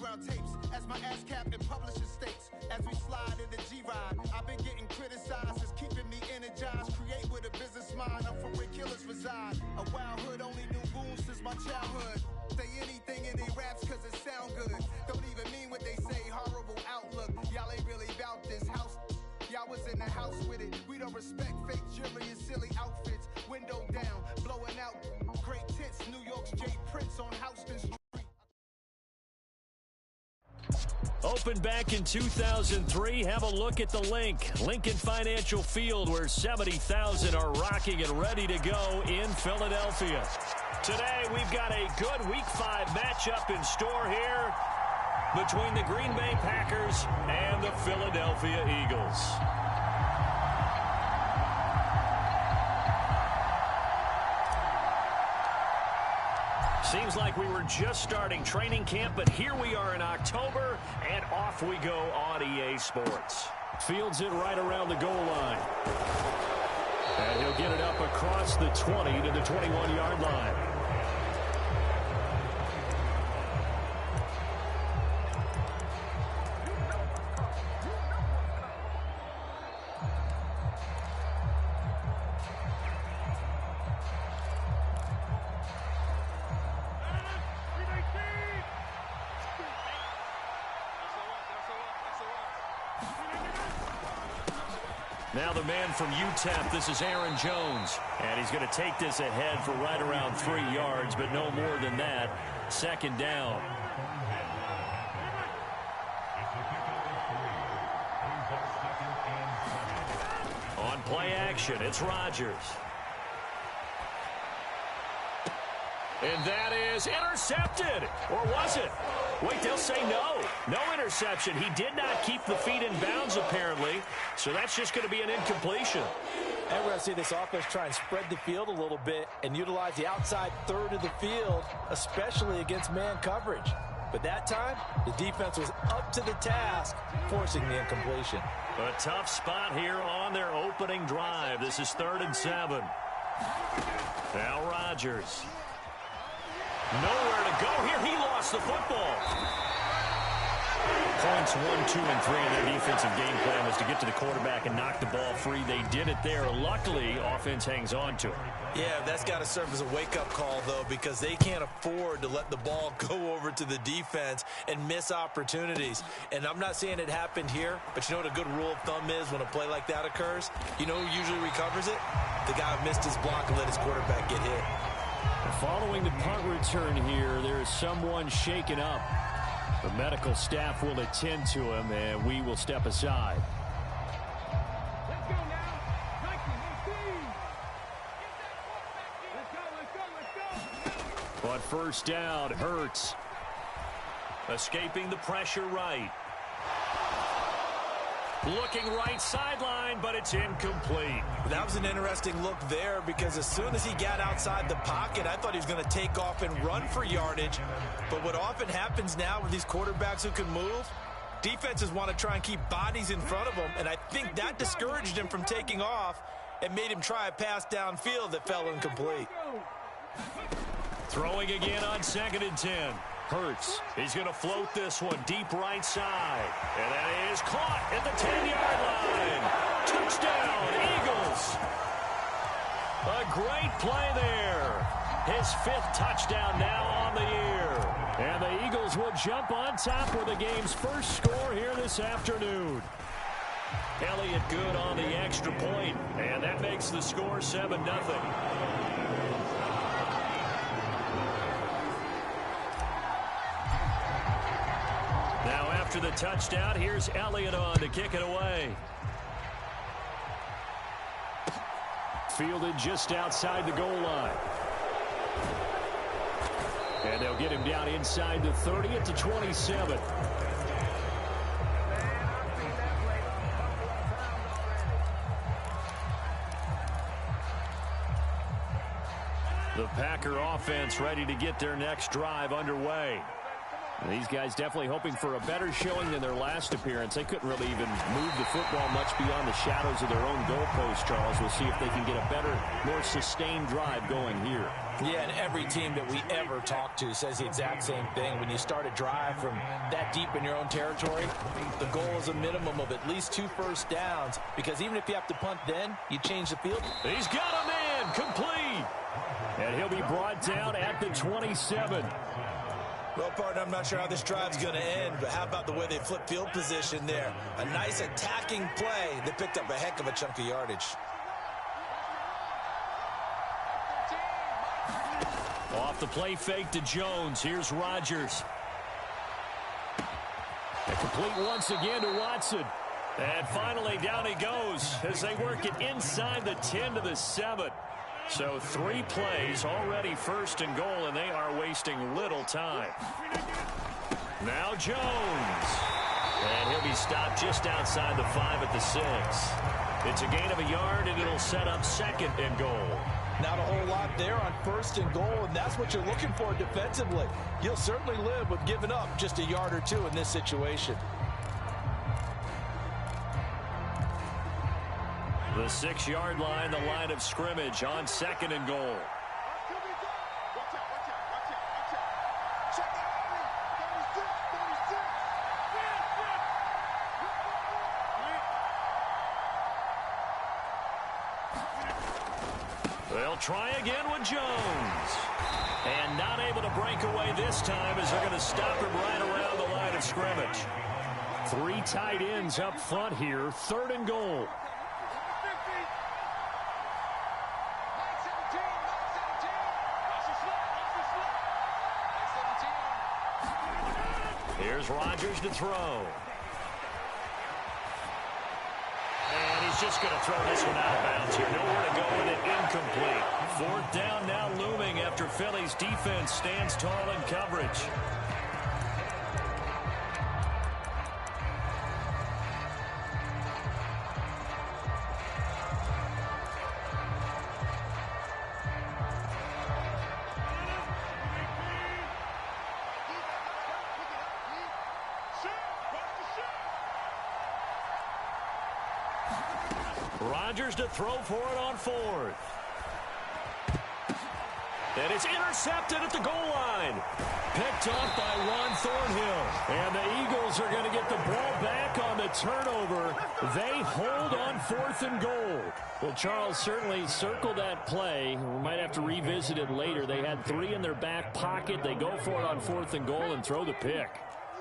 underground tapes as my ass cap in publishing states. As we slide in the G-Ride, I've been getting criticized as keeping me energized. Create with a business mind, I'm from where killers reside. A wild hood, only knew goons since my childhood. Say anything in they raps cause it sound good. Don't even mean what they say, horrible outlook. Y'all ain't really about this house. Y'all was in the house with it. We don't respect fake jewelry and silly outfits. Window down, blowing out great tits. New York's J. Prince on Houston Street. Opened back in 2003. Have a look at the link. Lincoln Financial Field, where 70,000 are rocking and ready to go in Philadelphia. Today, we've got a good Week 5 matchup in store here between the Green Bay Packers and the Philadelphia Eagles. Seems like we were just starting training camp, but here we are in October, and off we go on EA Sports. Fields it right around the goal line. And he'll get it up across the 20 to the 21-yard line. Now the man from UTEP, this is Aaron Jones. And he's going to take this ahead for right around 3 yards, but no more than that. Second down. On play action, it's Rodgers. And that is intercepted. Or was it? Wait, they'll say no. No interception. He did not keep the feet in bounds, apparently. So that's just going to be an incompletion. And we're going to see this offense try and spread the field a little bit and utilize the outside third of the field, especially against man coverage. But that time, the defense was up to the task, forcing the incompletion. A tough spot here on their opening drive. This is 3rd and 7. Now Rodgers. Nowhere to go here. He lost the football. Points 1, 2, and 3 in their defensive game plan was to get to the quarterback and knock the ball free. They did it there. Luckily, offense hangs on to it. Yeah, that's got to serve as a wake-up call, though, because they can't afford to let the ball go over to the defense and miss opportunities. And I'm not saying it happened here, but you know what a good rule of thumb is when a play like that occurs? You know who usually recovers it? The guy who missed his block and let his quarterback get hit. Following the punt return here, there is someone shaken up. The medical staff will attend to him, and we will step aside. Let's go now. Let's go. But first down, Hurts. Escaping the pressure right. Looking right sideline, but it's incomplete. That was an interesting look there because as soon as he got outside the pocket, I thought he was going to take off and run for yardage. But what often happens now with these quarterbacks who can move, defenses want to try and keep bodies in front of them, and I think that discouraged him from taking off and made him try a pass downfield that fell incomplete. Throwing again on 2nd and 10. Hurts. He's going to float this one deep right side. And that is caught at the 10-yard line. Touchdown, Eagles. A great play there. His 5th touchdown now on the year. And the Eagles will jump on top with the game's first score here this afternoon. Elliott good on the extra point, and that makes the score 7-0. Now after the touchdown, here's Elliott on to kick it away. Fielded just outside the goal line. And they'll get him down inside the 30 at the 27. The Packer offense ready to get their next drive underway. These guys definitely hoping for a better showing than their last appearance. They couldn't really even move the football much beyond the shadows of their own goalpost, Charles. We'll see if they can get a better, more sustained drive going here. Yeah, and every team that we ever talk to says the exact same thing. When you start a drive from that deep in your own territory, the goal is a minimum of at least 2 first downs, because even if you have to punt then, you change the field. He's got a man, complete. And he'll be brought down at the 27. Well, partner, I'm not sure how this drive's going to end, but how about the way they flip field position there? A nice attacking play that picked up a heck of a chunk of yardage. Off the play fake to Jones. Here's Rodgers. A complete once again to Watson. And finally down he goes as they work it inside the 10 to the 7. So 3 plays, already first and goal, and they are wasting little time. Now Jones. And he'll be stopped just outside the 5 at the 6. It's a gain of a yard, and it'll set up second and goal. Not a whole lot there on first and goal, and that's what you're looking for defensively. You'll certainly live with giving up just a yard or 2 in this situation. The 6-yard line, the line of scrimmage on second and goal. They'll try again with Jones. And not able to break away this time as they're going to stop him right around the line of scrimmage. 3 tight ends up front here, third and goal. Here's Rodgers to throw. And he's just going to throw this one out of bounds here. Nowhere to go with it, incomplete. 4th down now looming after Philly's defense stands tall in coverage. Rodgers to throw for it on 4th. And it's intercepted at the goal line. Picked off by Ron Thornhill. And the Eagles are going to get the ball back on the turnover. They hold on 4th and goal. Well, Charles certainly circled that play. We might have to revisit it later. They had 3 in their back pocket. They go for it on 4th and goal and throw the pick.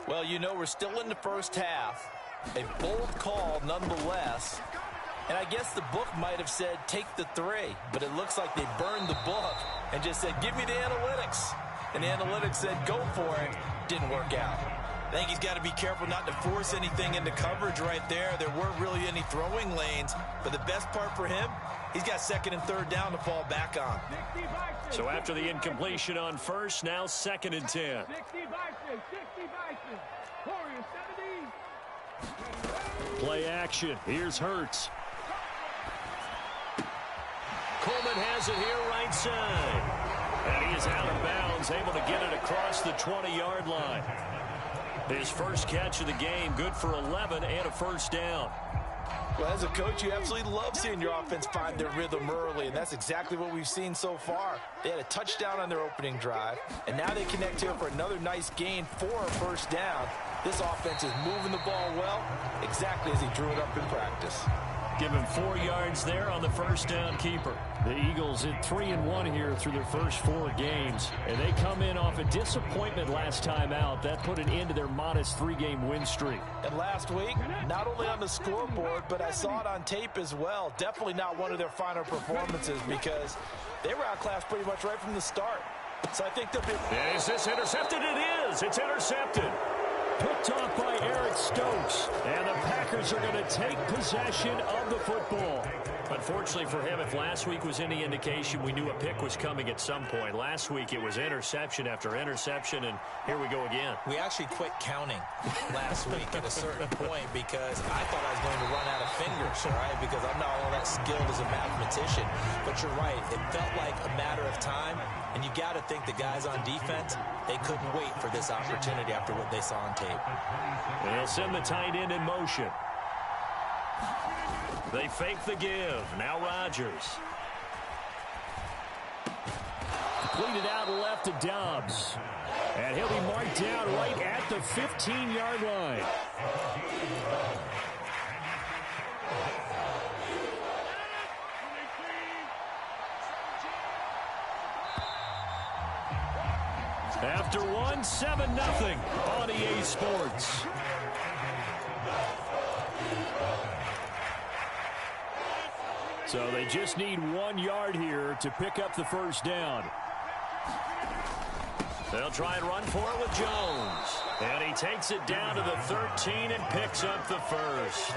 Well, you know, we're still in the first half. A bold call nonetheless. And I guess the book might have said, take the 3. But it looks like they burned the book and just said, give me the analytics. And the analytics said, go for it. Didn't work out. I think he's got to be careful not to force anything into coverage right there. There weren't really any throwing lanes. But the best part for him, he's got 2nd and 3rd down to fall back on. So after the incompletion on 1st, now 2nd and 10. Play action. Here's Hurts. Coleman has it here right side. And he is out of bounds, able to get it across the 20-yard line. His first catch of the game, good for 11 and a first down. Well, as a coach, you absolutely love seeing your offense find their rhythm early, and that's exactly what we've seen so far. They had a touchdown on their opening drive, and now they connect here for another nice gain for a first down. This offense is moving the ball well, exactly as he drew it up in practice. Give him 4 yards there on the first down keeper. The Eagles at 3-1 here through their first 4 games. And they come in off a disappointment last time out. That put an end to their modest 3-game win streak. And last week, not only on the scoreboard, but I saw it on tape as well. Definitely not one of their finer performances because they were outclassed pretty much right from the start. So I think they'll be... Is this intercepted? It is. It's intercepted. Picked off by Eric Stokes. And the Packers are going to take possession of the football. Unfortunately for him, if last week was any indication, we knew a pick was coming at some point. Last week it was interception after interception, and here we go again. We actually quit counting last week at a certain point because I thought I was going to run out of fingers, all right, because I'm not all that skilled as a mathematician. But you're right. It felt like a matter of time And you got to think the guys on defense, they couldn't wait for this opportunity after what they saw on tape. They'll send the tight end in motion. They fake the give. Now Rodgers. Completed out left to Dobbs. And he'll be marked down right at the 15-yard line. After one, 7-0 on EA Sports. So they just need 1 yard here to pick up the first down. They'll try and run for it with Jones. And he takes it down to the 13 and picks up the first.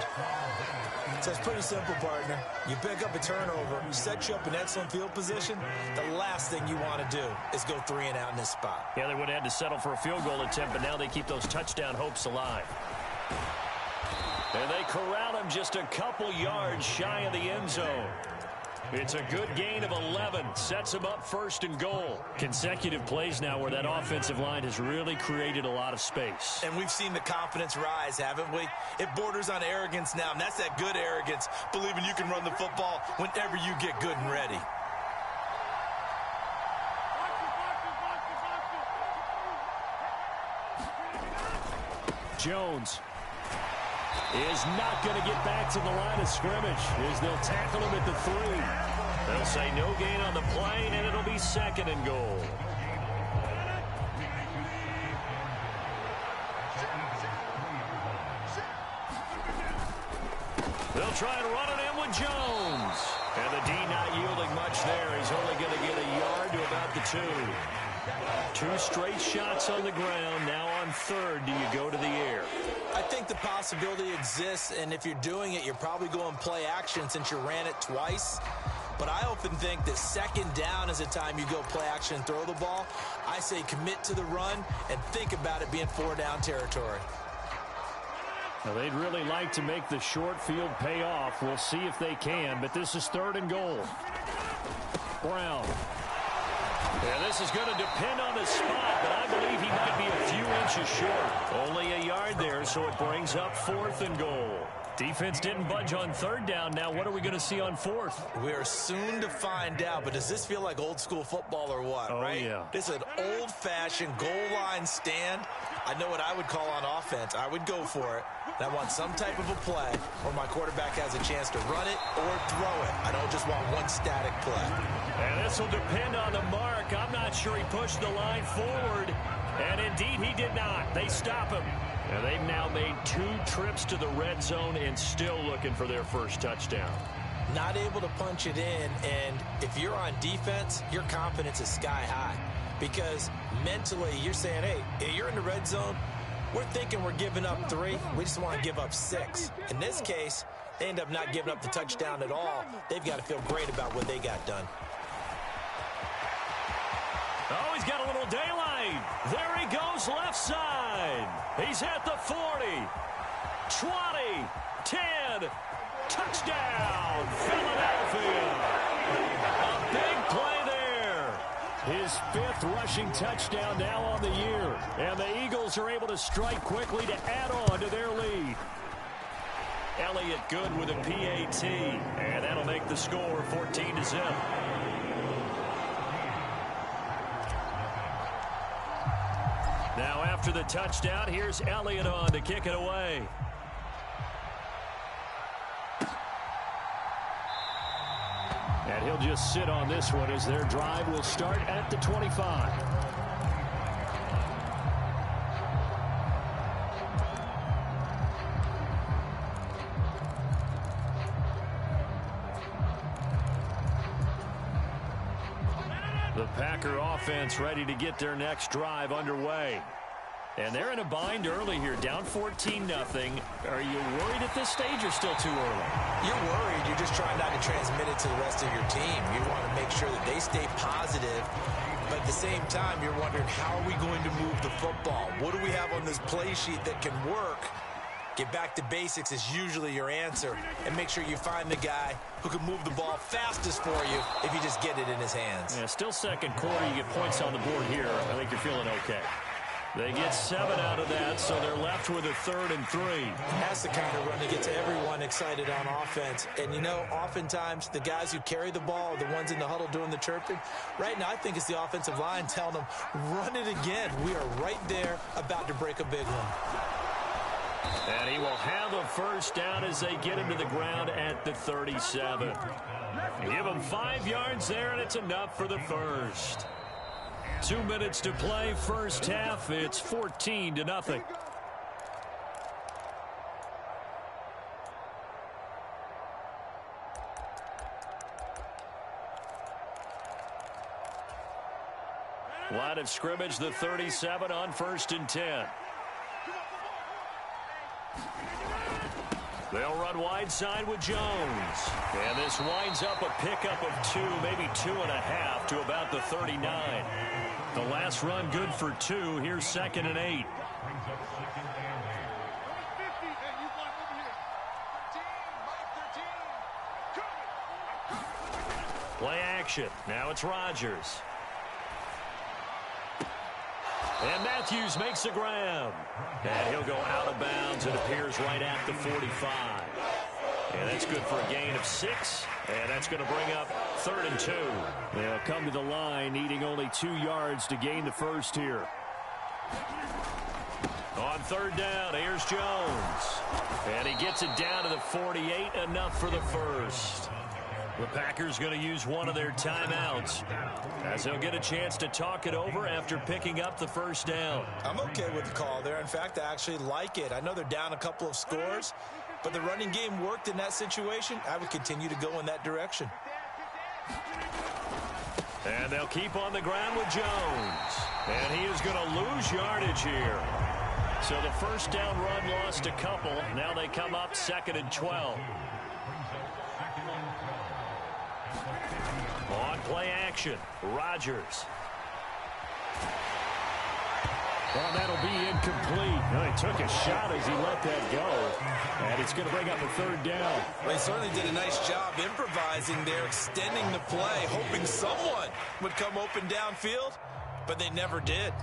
So it's pretty simple, partner. You pick up a turnover, set you up in excellent field position. The last thing you want to do is go 3 and out in this spot. Yeah, they would have had to settle for a field goal attempt, but now they keep those touchdown hopes alive. And they corral him just a couple yards shy of the end zone. It's a good gain of 11. Sets him up first and goal. Consecutive plays now where that offensive line has really created a lot of space. And we've seen the confidence rise, haven't we? It borders on arrogance now, and that's that good arrogance, believing you can run the football whenever you get good and ready. Jones is not going to get back to the line of scrimmage as they'll tackle him at the 3. They'll say no gain on the play, and it'll be second and goal. They'll try and run it in with Jones. And the D not yielding much there. He's only going to get a yard to about the 2. 2 straight shots on the ground. Now on third, do you go to the air? I think the possibility exists, and if you're doing it, you're probably going play action since you ran it twice. But I often think that second down is a time you go play action and throw the ball. I say commit to the run and think about it being 4-down territory. Now, they'd really like to make the short field pay off. We'll see if they can, but this is third and goal. Brown. Yeah, this is going to depend on the spot, but I believe he might be a few inches short. Only a yard there, so it brings up fourth and goal. Defense didn't budge on third down. Now what are we going to see on fourth? We are soon to find out, but does this feel like old school football or what, right? Yeah. This is an old-fashioned goal line stand. I know what I would call on offense. I would go for it. And I want some type of a play where my quarterback has a chance to run it or throw it. I don't just want one static play. And this will depend on the mark. I'm not sure he pushed the line forward. And indeed he did not. They stop him. And they've now made 2 trips to the red zone and still looking for their first touchdown. Not able to punch it in, and if you're on defense, your confidence is sky high. Because mentally, you're saying, hey, you're in the red zone. We're thinking we're giving up 3. We just want to give up 6. In this case, they end up not giving up the touchdown at all. They've got to feel great about what they got done. Oh, he's got a little daylight. There he goes left side. He's at the 40, 20, 10. Touchdown, Philadelphia. A big play there. His 5th rushing touchdown now on the year. And the Eagles are able to strike quickly to add on to their lead. Elliott good with a PAT. And that'll make the score 14-0. Now after the touchdown, here's Elliott on to kick it away. And he'll just sit on this one as their drive will start at the 25. The Packer offense ready to get their next drive underway. And they're in a bind early here, down 14-0. Are you worried at this stage or still too early? You're worried. You're just trying not to transmit it to the rest of your team. You want to make sure that they stay positive. But at the same time, you're wondering, how are we going to move the football? What do we have on this play sheet that can work? Get back to basics is usually your answer, and make sure you find the guy who can move the ball fastest for you if you just get it in his hands. Yeah, still second quarter. You get points on the board here. I think you're feeling okay. They get 7 out of that, so they're left with a 3rd and 3. That's the kind of run that gets everyone excited on offense. And, you know, oftentimes the guys who carry the ball are the ones in the huddle doing the chirping. Right now, I think it's the offensive line telling them, run it again. We are right there about to break a big one. And he will have a first down as they get him to the ground at the 37. Give him 5 yards there, and it's enough for the first. 2 minutes to play, first half. It's 14-0. Line of scrimmage, the 37 on 1st and 10. They'll run wide side with Jones. And this winds up a pickup of 2, maybe 2.5 to about the 39. The last run good for 2. Here's 2nd and 8. Play action. Now it's Rodgers. And Matthews makes the grab. And he'll go out of bounds. It appears right at the 45. And that's good for a gain of 6. And that's going to bring up 3rd and 2. They'll come to the line, needing only 2 yards to gain the first here. On 3rd down, here's Jones. And he gets it down to the 48, enough for the first. The Packers going to use one of their timeouts as they'll get a chance to talk it over after picking up the first down. I'm okay with the call there. In fact, I actually like it. I know they're down a couple of scores, but the running game worked in that situation. I would continue to go in that direction. And they'll keep on the ground with Jones. And he is going to lose yardage here. So the first down run lost a couple. Now they come up 2nd and 12. On play action, Rodgers. Well, that'll be incomplete. Well, he took a shot as he let that go. And it's going to bring up a 3rd down. They certainly did a nice job improvising there, extending the play, hoping someone would come open downfield, but they never did.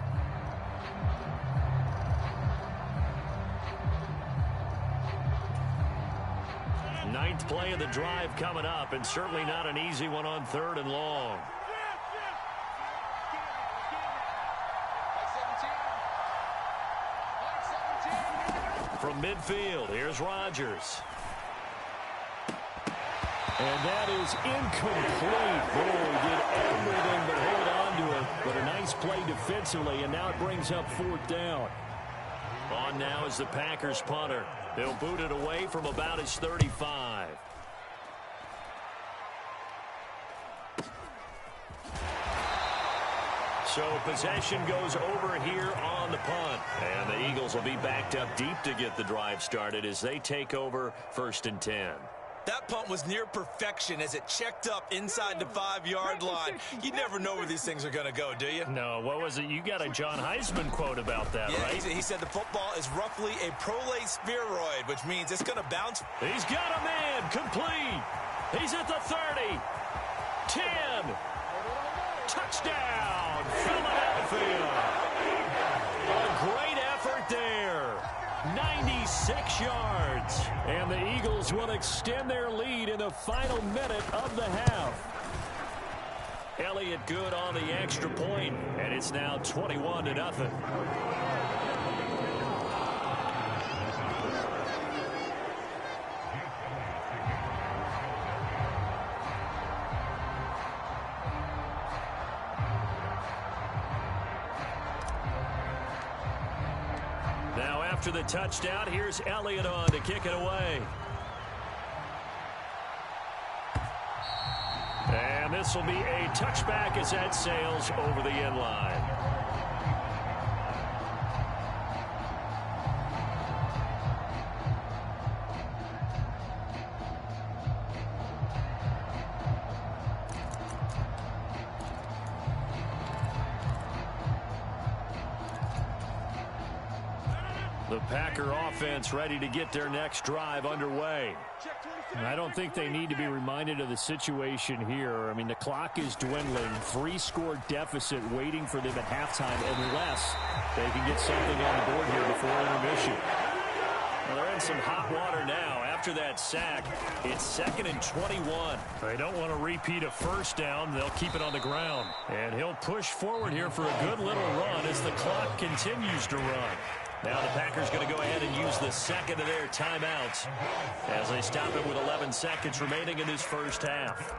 Ninth play of the drive coming up, and certainly not an easy one on 3rd and long. From midfield, here's Rodgers. And that is incomplete. Boy, did everything but hold on to it. But a nice play defensively, and now it brings up 4th down. On now is the Packers punter. They'll boot it away from about his 35. So possession goes over here on the punt. And the Eagles will be backed up deep to get the drive started as they take over 1st and 10. That punt was near perfection as it checked up inside the 5-yard line. You never know where these things are going to go, do you? No, what was it? You got a John Heisman quote about that, yeah, right? He said the football is roughly a prolate spheroid, which means it's going to bounce. He's got a man, complete. He's at the 30. 10. Touchdown, Philadelphia. A great effort there. 96 yards. And the Eagles will extend their lead in the final minute of the half. Elliott good on the extra point, and it's now 21-0. Now after the touchdown, here's Elliott on to kick it away. And this will be a touchback as that sails over the end line. The Packer offense ready to get their next drive underway. I don't think they need to be reminded of the situation here. I mean, the clock is dwindling. 3-score deficit waiting for them at halftime unless they can get something on the board here before intermission. Well, they're in some hot water now. After that sack, it's 2nd and 21. They don't want to repeat a first down. They'll keep it on the ground. And he'll push forward here for a good little run as the clock continues to run. Now the Packers going to go ahead and use the second of their timeouts as they stop it with 11 seconds remaining in this first half.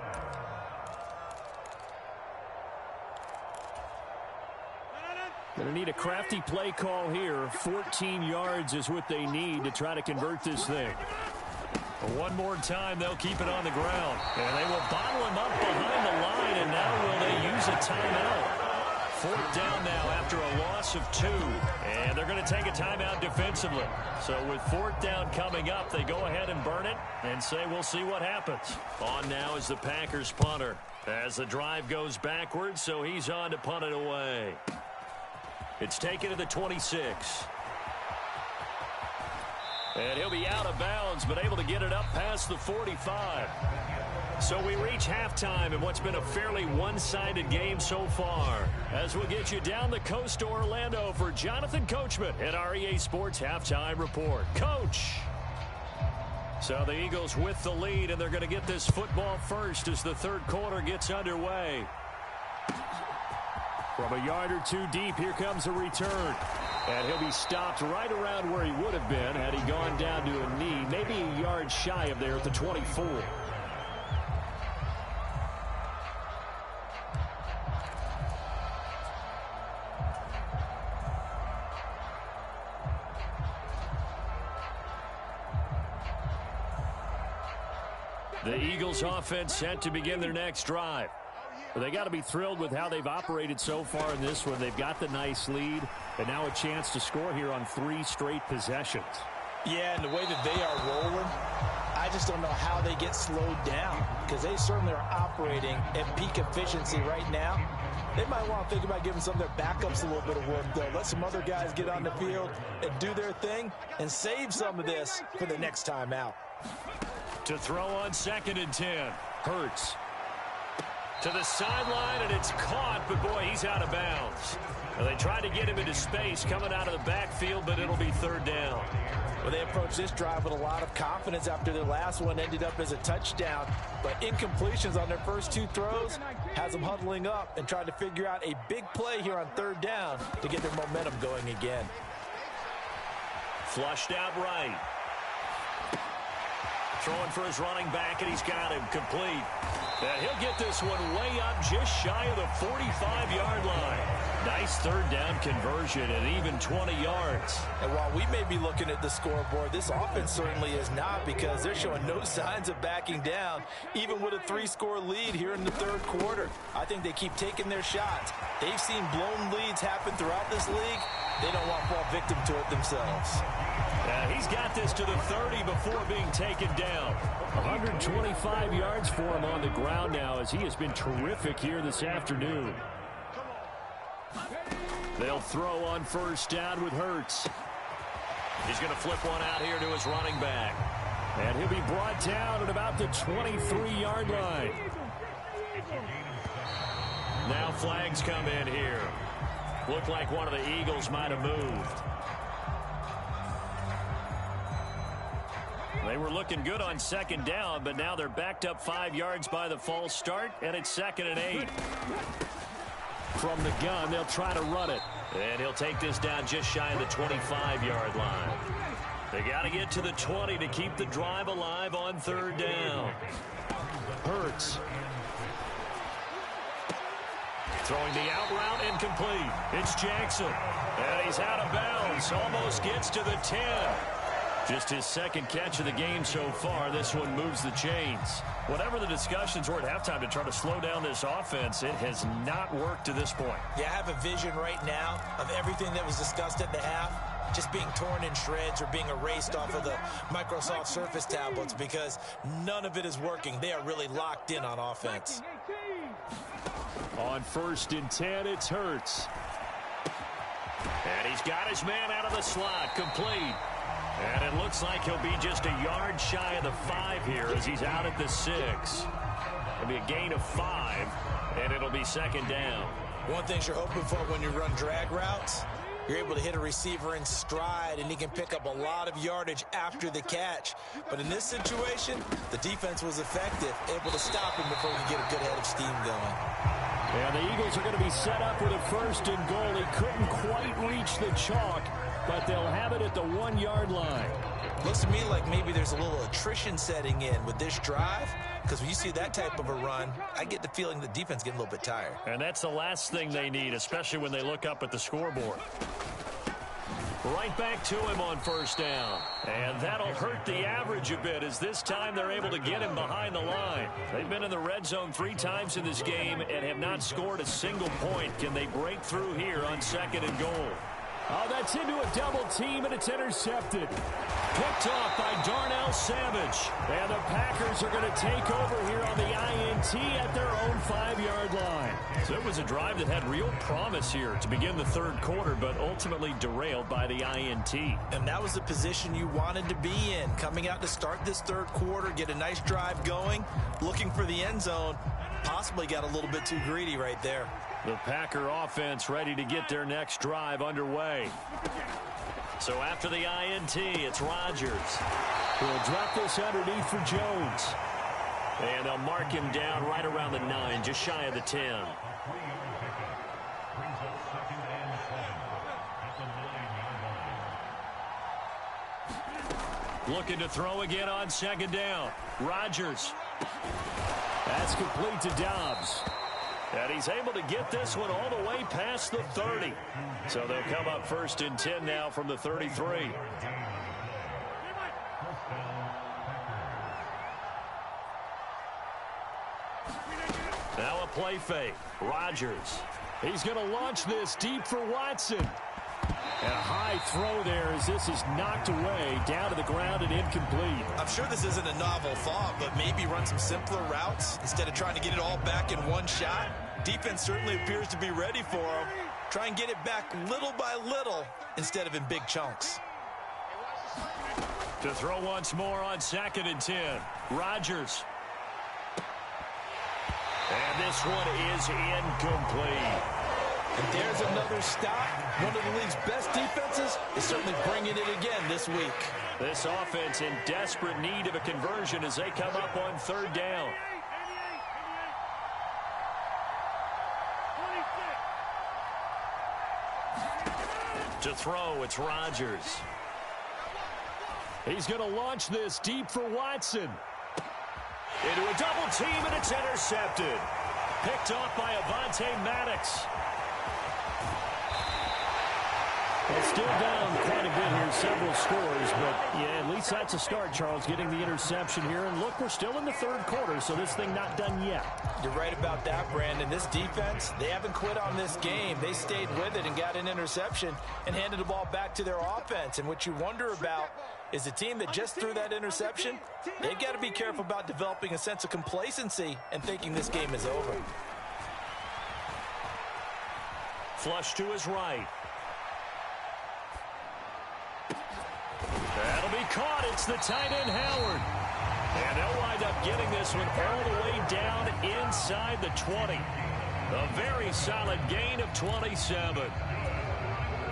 Going to need a crafty play call here. 14 yards is what they need to try to convert this thing. One more time, they'll keep it on the ground. And they will bottle him up behind the line, and now will they use a timeout? 4th down now after a loss of 2. And they're going to take a timeout defensively. So with 4th down coming up, they go ahead and burn it and say we'll see what happens. On now is the Packers punter as the drive goes backwards, so he's on to punt it away. It's taken to the 26. And he'll be out of bounds, but able to get it up past the 45. So we reach halftime in what's been a fairly one-sided game so far. As we'll get you down the coast to Orlando for Jonathan Coachman at our EA Sports Halftime Report. Coach! So the Eagles with the lead, and they're going to get this football first as the third quarter gets underway. From a yard or two deep, here comes a return. And he'll be stopped right around where he would have been had he gone down to a knee, maybe a yard shy of there at the 24. The Eagles offense set to begin their next drive. Well, they got to be thrilled with how they've operated so far in this one. They've got the nice lead, and now a chance to score here on 3 straight possessions. Yeah, and the way that they are rolling, I just don't know how they get slowed down because they certainly are operating at peak efficiency right now. They might want to think about giving some of their backups a little bit of work, though. Let some other guys get on the field and do their thing and save some of this for the next time out. To throw on 2nd and 10. Hurts. To the sideline, and it's caught, but boy, he's out of bounds. Well, they tried to get him into space coming out of the backfield, but it'll be 3rd down. Well, they approached this drive with a lot of confidence after their last one ended up as a touchdown. But incompletions on their first 2 throws has them huddling up and trying to figure out a big play here on 3rd down to get their momentum going again. Flushed out right. Throwing for his running back, and he's got him complete. And he'll get this one way up just shy of the 45-yard line. Nice 3rd down conversion and even 20 yards. And while we may be looking at the scoreboard, this offense certainly is not because they're showing no signs of backing down, even with a 3-score lead here in the 3rd quarter. I think they keep taking their shots. They've seen blown leads happen throughout this league. They don't want to fall victim to it themselves. He's got this to the 30 before being taken down. 125 yards for him on the ground now as he has been terrific here this afternoon. They'll throw on 1st down with Hurts. He's going to flip one out here to his running back. And he'll be brought down at about the 23-yard line. Now flags come in here. Looked like one of the Eagles might have moved. They were looking good on 2nd down, but now they're backed up 5 yards by the false start, and it's 2nd and 8. From the gun, they'll try to run it. And he'll take this down just shy of the 25-yard line. They got to get to the 20 to keep the drive alive on 3rd down. Hurts. Throwing the out route incomplete. It's Jackson. And he's out of bounds. Almost gets to the 10. Just his 2nd catch of the game so far. This one moves the chains. Whatever the discussions were at halftime to try to slow down this offense, it has not worked to this point. Yeah, I have a vision right now of everything that was discussed at the half just being torn in shreds or being erased off of the Microsoft Surface tablets because none of it is working. They are really locked in on offense. On 1st and 10, it's Hurts. And He's got his man out of the slot, complete. And it looks like he'll be just a yard shy of the 5 here as he's out at the 6. It'll be a gain of 5, and it'll be second down. One thing you're hoping for when you run drag routes, you're able to hit a receiver in stride, and he can pick up a lot of yardage after the catch. But in this situation, the defense was effective, able to stop him before he get a good head of steam going. And the Eagles are going to be set up with a 1st and goal. He couldn't quite reach the chalk, but they'll have it at the 1-yard line. Looks to me like maybe there's a little attrition setting in with this drive, because when you see that type of a run, I get the feeling the defense getting a little bit tired. And that's the last thing they need, especially when they look up at the scoreboard. Right back to him on 1st down. And that'll hurt the average a bit, as this time they're able to get him behind the line. They've been in the red zone 3 times in this game and have not scored a single point. Can they break through here on 2nd and goal? Oh, that's into a double team, and it's intercepted. Picked off by Darnell Savage. And the Packers are going to take over here on the INT at their own 5-yard line. So it was a drive that had real promise here to begin the 3rd quarter, but ultimately derailed by the INT. And that was the position you wanted to be in, coming out to start this 3rd quarter, get a nice drive going, looking for the end zone. Possibly got a little bit too greedy right there. The Packer offense ready to get their next drive underway. So after the INT, it's Rodgers. He'll drop this underneath for Jones. And they'll mark him down right around the 9, just shy of the 10. Looking to throw again on 2nd down. Rodgers. That's complete to Dobbs. And he's able to get this one all the way past the 30. So they'll come up 1st and 10 now from the 33. Now a play fake. Rodgers. He's going to launch this deep for Watson. And a high throw there as this is knocked away, down to the ground and incomplete. I'm sure this isn't a novel thought, but maybe run some simpler routes instead of trying to get it all back in one shot. Defense certainly appears to be ready for him. Try and get it back little by little instead of in big chunks. To throw once more on 2nd and 10. Rodgers. And this one is incomplete. And there's another stop. One of the league's best defenses is certainly bringing it again this week. This offense in desperate need of a conversion as they come up on 3rd down. To throw, it's Rodgers. He's going to launch this deep for Watson. Into a double team, and it's intercepted. Picked off by Avonte Maddox. It's still down quite a bit here, several scores, but yeah, at least that's a start, Charles, getting the interception here. And look, we're still in the 3rd quarter, so this thing not done yet. You're right about that, Brandon. This defense, they haven't quit on this game. They stayed with it and got an interception and handed the ball back to their offense. And what you wonder about is the team that just threw that interception, they've got to be careful about developing a sense of complacency and thinking this game is over. Flush to his right. That'll be caught. It's the tight end, Howard. And they'll wind up getting this one all the way down inside the 20. A very solid gain of 27.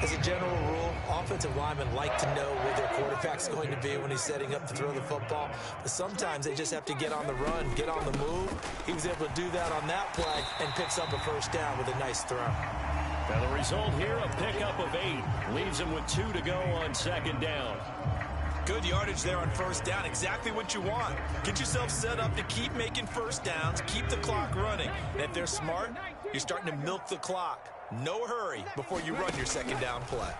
As a general rule, offensive linemen like to know where their quarterback's going to be when he's setting up to throw the football. But sometimes they just have to get on the run, get on the move. He was able to do that on that play and picks up a 1st down with a nice throw. Now the result here, a pickup of 8. Leaves him with 2 to go on 2nd down. Good yardage there on 1st down. Exactly what you want. Get yourself set up to keep making 1st downs, keep the clock running. And if they're smart, you're starting to milk the clock. No hurry before you run your 2nd down play.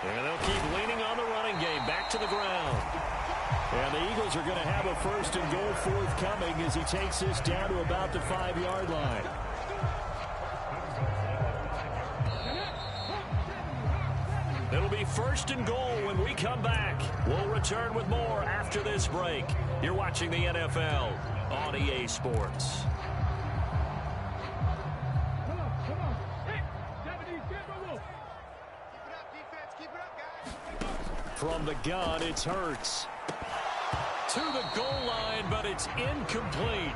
And they'll keep leaning on the running game. Back to the ground. And the Eagles are going to have a 1st and goal forthcoming as he takes this down to about the 5-yard line. It'll be 1st and goal when we come back. We'll return with more after this break. You're watching the NFL on EA Sports. From the gun, it's Hurts. To the goal line, but it's incomplete.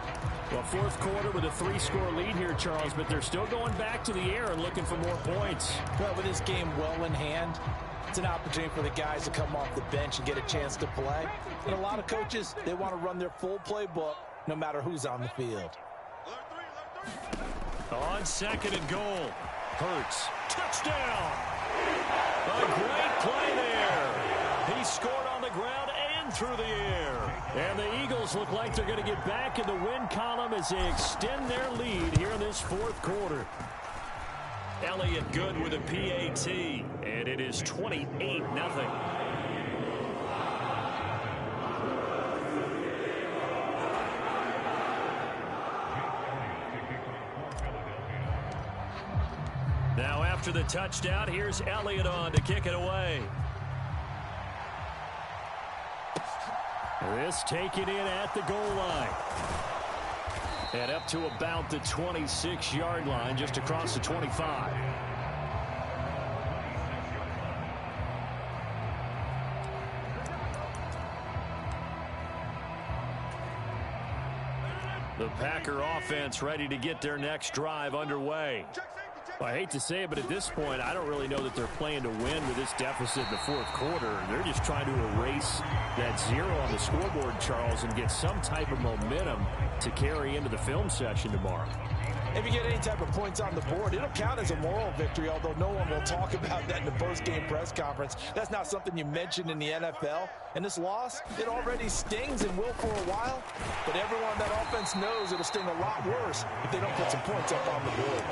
Well, fourth quarter with a 3-score lead here, Charles, but they're still going back to the air and looking for more points. Well, with this game well in hand, it's an opportunity for the guys to come off the bench and get a chance to play. And a lot of coaches, they want to run their full playbook no matter who's on the field. On second and goal, Hurts. Touchdown! A great play there. He scored on the ground and through the air. And the Eagles look like they're going to get back in the win column as they extend their lead here in this fourth quarter. Elliott good with a PAT, and it is 28-0. Now after the touchdown, here's Elliott on to kick it away. This taken in at the goal line. And up to about the 26-yard line, just across the 25. The Packer offense ready to get their next drive underway. Well, I hate to say it, but at this point, I don't really know that they're playing to win with this deficit in the fourth quarter. They're just trying to erase that 0 on the scoreboard, Charles, and get some type of momentum to carry into the film session tomorrow. If you get any type of points on the board, it'll count as a moral victory, although no one will talk about that in the post-game press conference. That's not something you mentioned in the NFL. And this loss, it already stings and will for a while. But everyone on that offense knows it'll sting a lot worse if they don't put some points up on the board.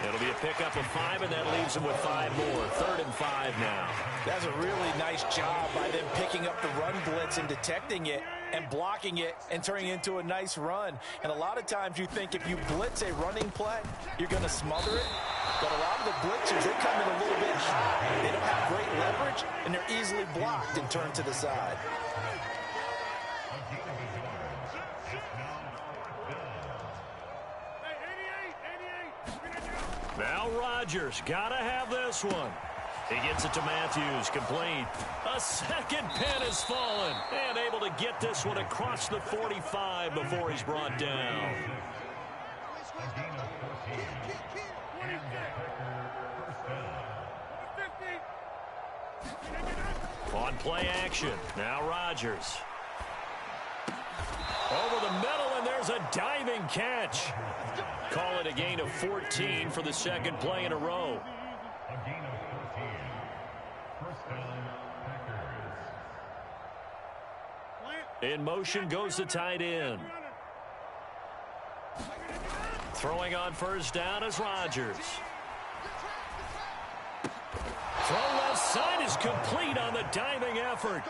It'll be a pickup of 5, and that leaves them with 5 more. 3rd and 5 now. That's a really nice job by them picking up the run blitz and detecting it and blocking it and turning it into a nice run. And a lot of times you think if you blitz a running play, you're going to smother it. But a lot of the blitzers, they come in a little bit high. They don't have great leverage, and they're easily blocked and turned to the side. Now Rodgers got to have this one. He gets it to Matthews, complete. A second pin has fallen, and able to get this one across the 45 before he's brought down. On play action, now Rodgers. Over the middle, and there's a diving catch. Call it a gain of 14 for the second play in a row. In motion goes the tight end. Throwing on first down is Rodgers. Throw left side is complete on the diving effort.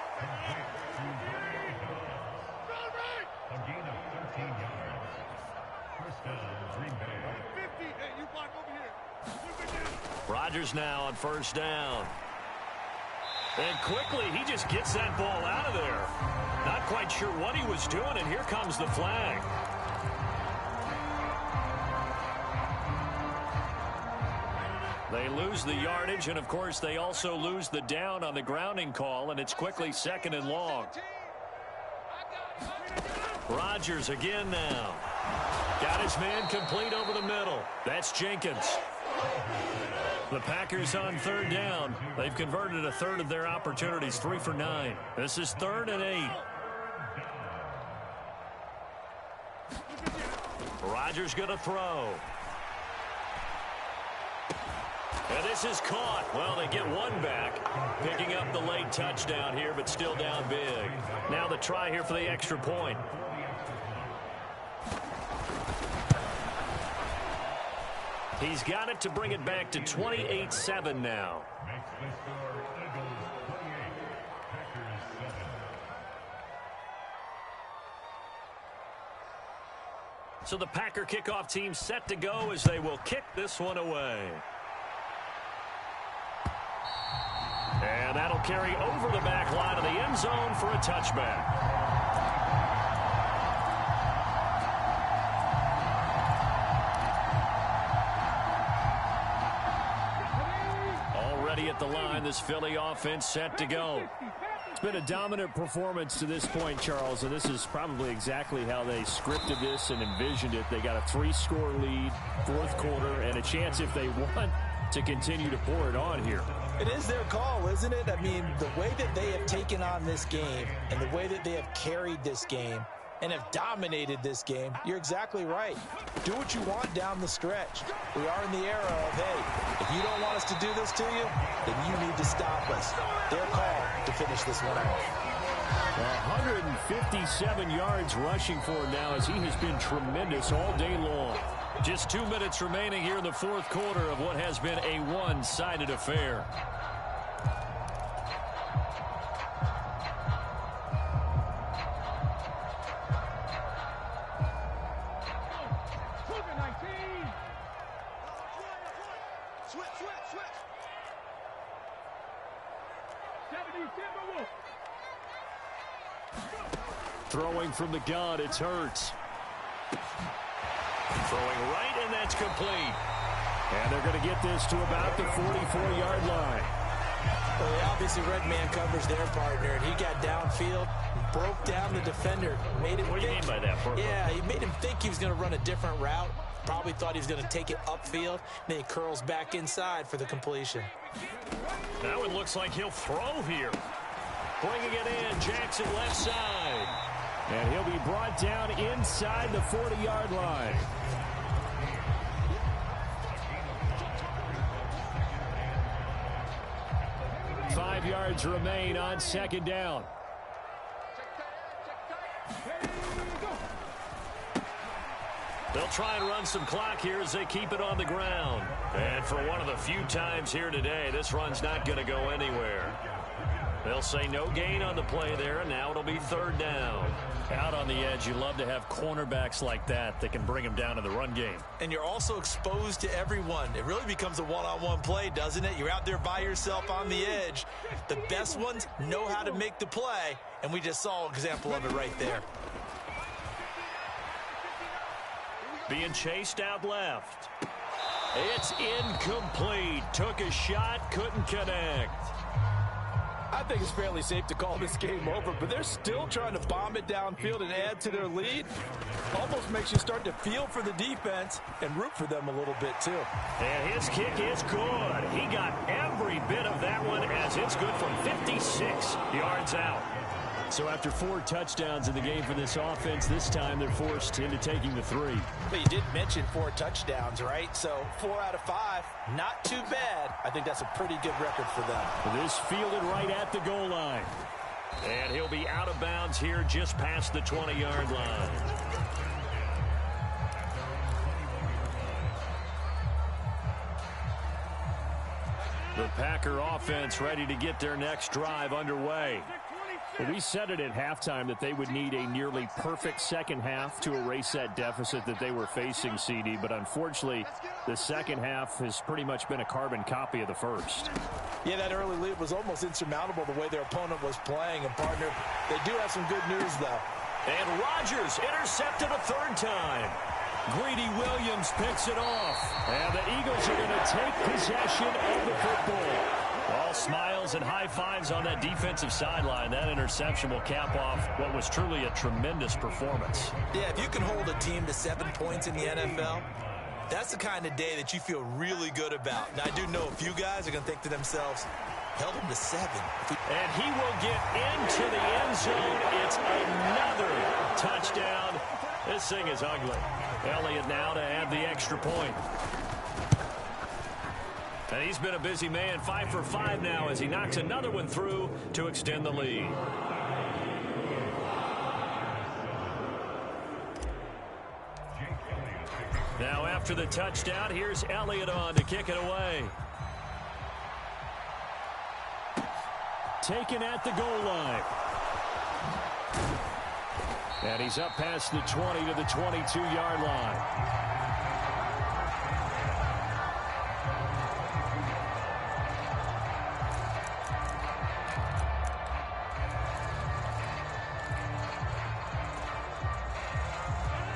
Rodgers now on first down. And quickly, he just gets that ball out of there. Not quite sure what he was doing, and here comes the flag. They lose the yardage, and of course, they also lose the down on the grounding call, and it's quickly 2nd and long. Rodgers again now. Got his man complete over the middle. That's Jenkins. The Packers on 3rd down. They've converted a third of their opportunities, 3 for 9. This is 3rd and 8. Rodgers going to throw. And this is caught. Well, they get one back, picking up the late touchdown here, but still down big. Now the try here for the extra point. He's got it to bring it back to 28-7 now. So the Packer kickoff team set to go as they will kick this one away. And that'll carry over the back line of the end zone for a touchback. at the line. This Philly offense set to go. It's been a dominant performance to this point, Charles, and this is probably exactly how they scripted this and envisioned it. They got a 3-score lead, fourth quarter, and a chance if they want to continue to pour it on here. It is their call, isn't it? I mean, the way that they have taken on this game and the way that they have carried this game and have dominated this game, you're exactly right. Do what you want down the stretch. We are in the era of, hey, if you don't want us to do this to you, then you need to stop us. Their call to finish this one off. 157 yards rushing for him now as he has been tremendous all day long. Just 2 minutes remaining here in the fourth quarter of what has been a one-sided affair. Throwing from the gun, it's Hurts. Throwing right, and that's complete. And they're going to get this to about the 44-yard line. Well, they obviously read man coverage their partner, and he got downfield, broke down the defender. Made him what do you mean by that, Burko? Yeah, he made him think he was going to run a different route. Probably thought he was going to take it upfield. Then he curls back inside for the completion. Now it looks like he'll throw here. Bringing it in, Jackson left side. And he'll be brought down inside the 40-yard line. Five yards remain on second down. They'll try and run some clock here as they keep it on the ground. And for one of the few times here today, this run's not going to go anywhere. They'll say no gain on the play there, and now it'll be third down. Out on the edge, you love to have cornerbacks like that can bring them down in the run game. And you're also exposed to everyone. It really becomes a one-on-one play, doesn't it? You're out there by yourself on the edge. The best ones know how to make the play, and we just saw an example of it right there. Being chased out left. It's incomplete. Took a shot, couldn't connect. I think it's fairly safe to call this game over, but they're still trying to bomb it downfield and add to their lead. Almost makes you start to feel for the defense and root for them a little bit, too. And his kick is good. He got every bit of that one as it's good from 56 yards out. So after 4 touchdowns in the game for this offense, this time they're forced into taking the 3. But you did mention 4 touchdowns, right? So 4 out of 5, not too bad. I think that's a pretty good record for them. This fielded right at the goal line. And he'll be out of bounds here just past the 20-yard line. The Packer offense ready to get their next drive underway. Well, we said it at halftime that they would need a nearly perfect second half to erase that deficit that they were facing, CD. But unfortunately, the second half has pretty much been a carbon copy of the first. Yeah, that early lead was almost insurmountable the way their opponent was playing. And, partner, they do have some good news, though. And Rodgers intercepted a third time. Greedy Williams picks it off. And the Eagles are going to take possession of the football. All smiles and high fives on that defensive sideline. That interception will cap off what was truly a tremendous performance. Yeah, if you can hold a team to 7 points in the NFL, that's the kind of day that you feel really good about. Now, I do know a few guys are going to think to themselves, held him to 7. And he will get into the end zone. It's another touchdown. This thing is ugly. Elliott now to add the extra point. And he's been a busy man, 5 for 5 now as he knocks another one through to extend the lead. Now after the touchdown, here's Elliott on to kick it away. Taken at the goal line. And he's up past the 20 to the 22-yard line.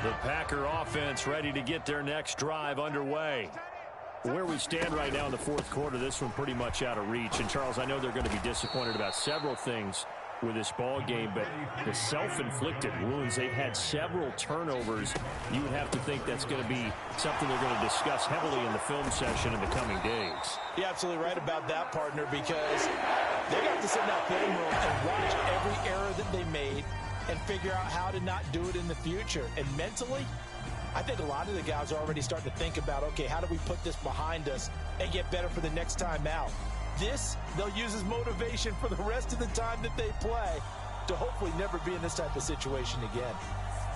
The Packer offense ready to get their next drive underway. Where we stand right now in the fourth quarter, this one pretty much out of reach. And, Charles, I know they're going to be disappointed about several things with this ball game, but the self-inflicted wounds, they've had several turnovers. You would have to think that's going to be something they're going to discuss heavily in the film session in the coming days. You're absolutely right about that, partner, because they got to sit in that film room and watch every error that they made and figure out how to not do it in the future. And mentally, I think a lot of the guys are already starting to think about, okay, how do we put this behind us and get better for the next time out? This, they'll use as motivation for the rest of the time that they play to hopefully never be in this type of situation again.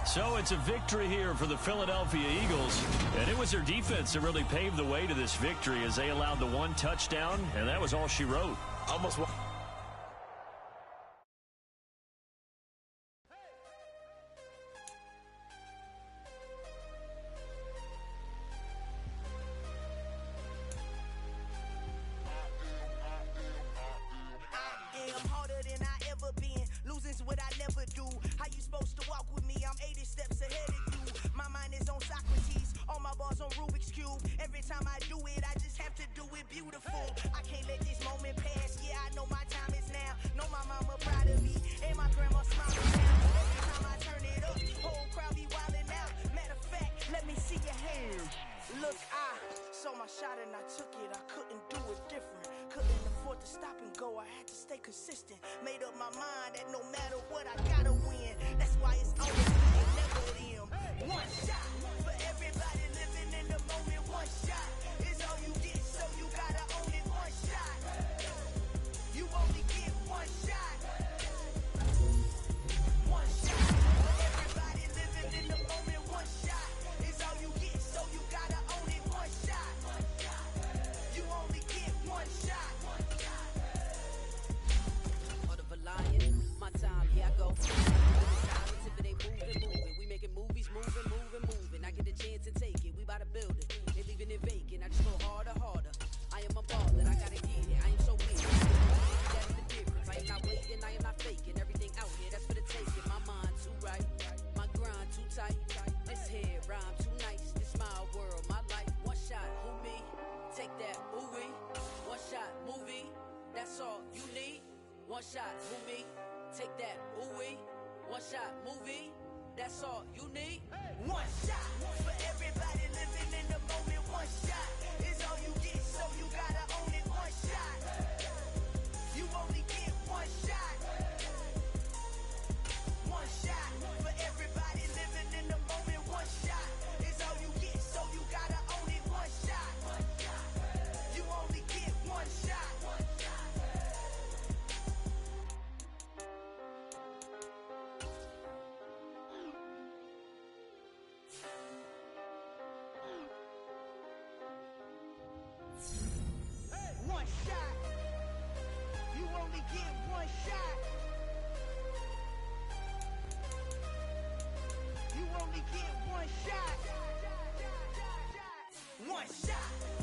So it's a victory here for the Philadelphia Eagles, and it was their defense that really paved the way to this victory as they allowed the one touchdown, and that was all she wrote. Almost one. One shot, movie. Take that, ooh-wee. One shot, movie. That's all you need. One shot for everybody living in the moment. One shot is all you get, so you gotta own it. One shot. You only get one shot. One shot for everybody living in the moment. One shot is all you get, so you gotta own it. One shot. You only get one shot. One shot. You only get one shot. You only get one shot. One shot.